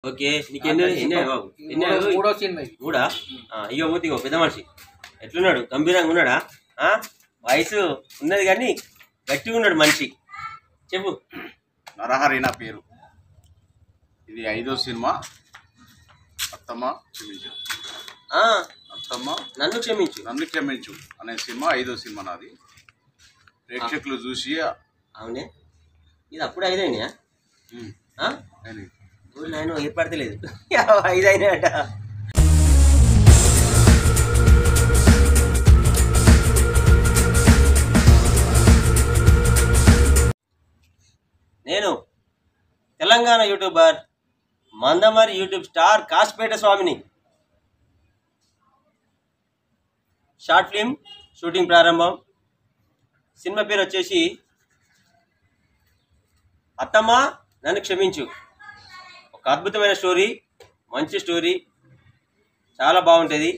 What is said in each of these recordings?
Okay. నీకెన్ని బాబు? మూడో cinema మూడా? ఇగో పోతే ఇగో పెద్ద మనిషి ఎట్లున్నాడు? గంభీరంగా ఉన్నాడా? వయసు ఉన్నది కానీ గట్టిగా ఉన్నాడు మనిషి. చెప్పు. నరహరి నా పేరు. ఇది 5వ సినిమా. అత్తమ్మ క్షమించు. అత్తమ్మ నన్ను క్షమించు. నన్ను క్షమించు అనే సినిమా 5వ సినిమా నాది. ప్రేక్షకులు చూసి అవునే ఇది అప్పుడు 5 అయినాయా? ఆయన ఏర్పడతలేదు 5 అయినాయట. నేను Telangana YouTuber Mandamarri YouTube star Kasipet స్వామిని. షార్ట్ ఫిల్మ్ షూటింగ్ ప్రారంభం. సినిమా పేరు వచ్చేసి అత్తమ్మ నన్ను క్షమించు. ఒక అద్భుతమైన స్టోరీ, మంచి స్టోరీ, చాలా బాగుంటుంది.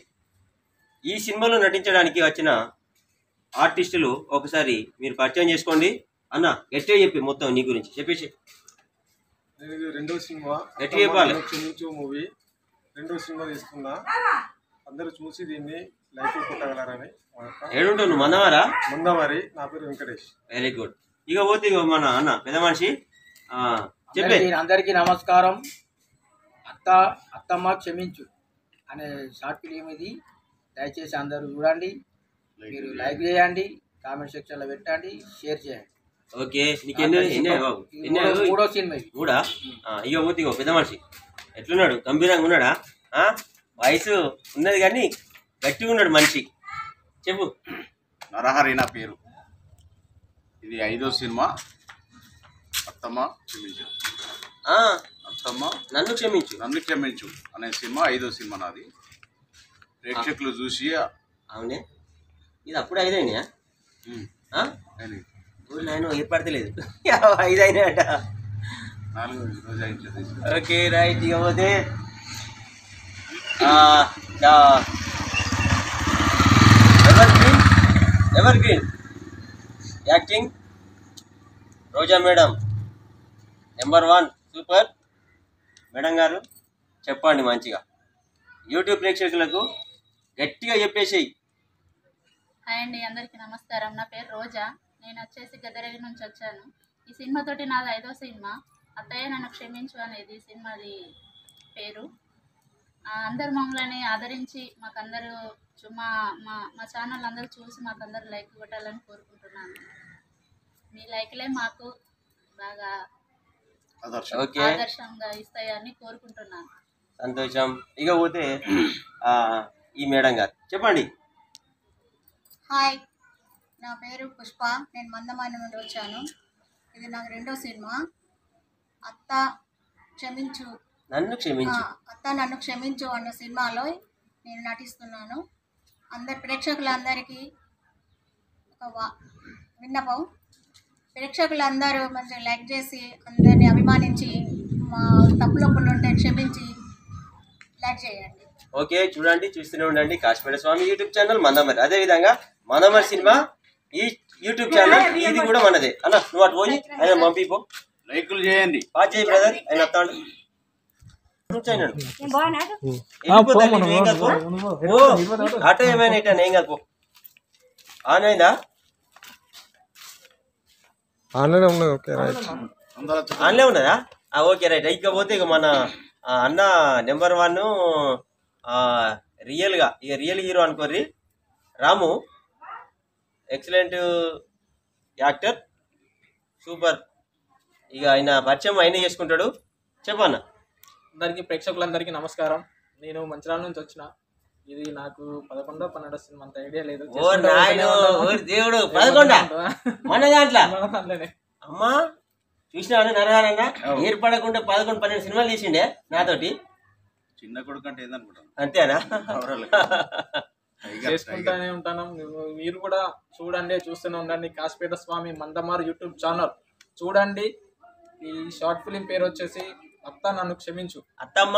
ఈ సినిమాలో నటించడానికి వచ్చిన ఆర్టిస్టులు ఒకసారి మీరు పరిచయం చేసుకోండి. అన్న గట్టిగా చెప్పి మొత్తం నీ గురించి చెప్పేసి. ఇది 2వ సినిమా. గట్టిగా చెప్పాలి. క్షమించు మూవీ 2వ సినిమా తీస్తున్నా. అందరూ చూసి దీన్ని లైక్ కొట్టగలరని. ఏడుంటావు నువ్వు? మందమారా? మందమరి. నా పేరు వెంకటేష్. Very good. ఇక పోతే ఇక మన అన్న పెద్ద మనిషి చెప్పే. అందరికీ నమస్కారం. అత్తమ్మ క్షమించు అనే షార్ట్ ఫిలిం ఇది. దయచేసి అందరూ చూడండి, మీరు లైక్ చేయండి, కామెంట్ సెక్షన్లో పెట్టండి, షేర్ చేయండి. ఓకే. నీకెన్ని బాబు? మూడో సినిమా మూడా? ఇక పోతే ఇగో పెద్ద మనిషి ఎట్లున్నాడు? గంభీరంగా ఉన్నాడా? వయసు ఉన్నది కానీ గట్టిగా ఉన్నాడు మనిషి. చెప్పు. నరహరి నా పేరు. ఇది 5వ సినిమా. అత్తమ్మ క్షమించు. అత్తమ్మ నన్ను క్షమించు. నన్ను క్షమించు అనే సినిమా 5వ సినిమా నాది. ప్రేక్షకులు చూసి అవునే ఇది అప్పుడు 5 అయినాయా? ఆయన ఏర్పడతలేదు 5 అయినాయట. 4 రోజు అయింది. Okay right. ఇక పోతే ఎవర్ గ్రీన్ యాక్టింగ్ రోజా మేడం నెంబర్ 1 సూపర్. మేడం గారు చెప్పండి మంచిగా యూట్యూబ్ ప్రేక్షకులకు గట్టిగా చెప్పేసేయి. హాయ్ అండి, అందరికీ నమస్కారం. నా పేరు రోజా. నేను వచ్చేసి గద్దెరగి నుంచి వచ్చాను. ఈ సినిమాతోటి నాది 5వ సినిమా. అత్తయ్య నన్ను క్షమించు అనేది సినిమాది పేరు. అందరు మమ్మల్ని ఆదరించి మాకందరూ మా మా ఛానల్ అందరూ చూసి మాకందరూ లైక్ కొట్టాలని కోరుకుంటున్నాను. మీ లైక్లే మాకు బాగా ఆదర్శంగా ఇస్తాయని కోరుకుంటున్నాను. సంతోషం. ఇక పోతే ఈ మేడం గారు చెప్పండి. హాయ్, నా పేరు పుష్ప. నేను మందమాని నుండి వచ్చాను. ఇది నాకు 2వ సినిమా. అత్త క్షమించు నన్ను క్షమించు. అత్త నన్ను క్షమించు అన్న సినిమాలో నేను నటిస్తున్నాను. అందరి ప్రేక్షకులందరికీ ఒక విన్నపం, ప్రేక్షకులందరూ మంచిగా లైక్ చేసి అందరినీ అభిమానించి మా తప్పులొప్పులు ఉంటే క్షమించి లైక్ చేయండి. ఓకే, చూడండి, చూస్తూనే ఉండండి కాసిపేట స్వామి యూట్యూబ్ ఛానల్ మందమరి. అదేవిధంగా మందమరి సినిమా ఈ యూట్యూబ్ ఛానల్ ఇది కూడా మనదే. అన్న నువ్వు అటు పోయి ఆయన పంపిపో, లైకులు చేయండి. పాస్ చేయి బ్రదర్. ఆయన వస్తాడు ఆటో ఏమైనా ఏం కాదు. ఆన్ అయిందా? ఆన్లైన్ ఉన్నదా? Okay right. ఇకపోతే ఇక మన అన్న నెంబర్ 1 రియల్గా ఇక రియల్ హీరో అనుకోర్రి రాము. Excellent actor, super. ఇక ఆయన పరిచయం ఆయన చేసుకుంటాడు. చెప్పన్న. అందరికీ ప్రేక్షకులందరికీ నమస్కారం. నేను మంచిర్యాల నుంచి వచ్చిన. ఇది నాకు 11వ 12వ సినిమా, అంత ఐడియా లేదు. దేవుడు 11 మన దాంట్లోనే అమ్మా చూసినాను. నరహారన్న ఏర్పడకుండా 11 12 సినిమాలు తీసిండే నాతోటి. చిన్న కొడుకు అంటే ఏందనుకుంటాను. అంతేనా? చేసుకుంటానే ఉంటాను. మీరు కూడా చూడండి, చూస్తూనే ఉండండి. కాసిపేట స్వామి మందమారి యూట్యూబ్ ఛానల్ చూడండి. ఈ షార్ట్ ఫిలిం పేరు వచ్చేసి అత్త నన్ను క్షమించు. అత్తమ్మ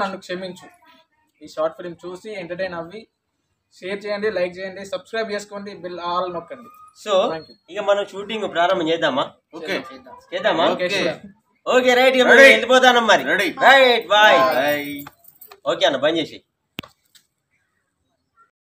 నన్ను క్షమించు. ఈ షార్ట్ ఫిలిం చూసి ఎంటర్టైన్ అవ్వి షేర్ చేయండి, లైక్ చేయండి, సబ్స్క్రైబ్ చేసుకోండి, బిల్ ఆల్ నొక్కండి. సో ఇక మనం షూటింగ్ ప్రారంభం చేద్దామా? ఓకే చేద్దామా? Okay right, Ready. వెళ్ళిపోతాను మరి. Ready. Right bye. Bye. Okay అన్న, బంద్ చేసి.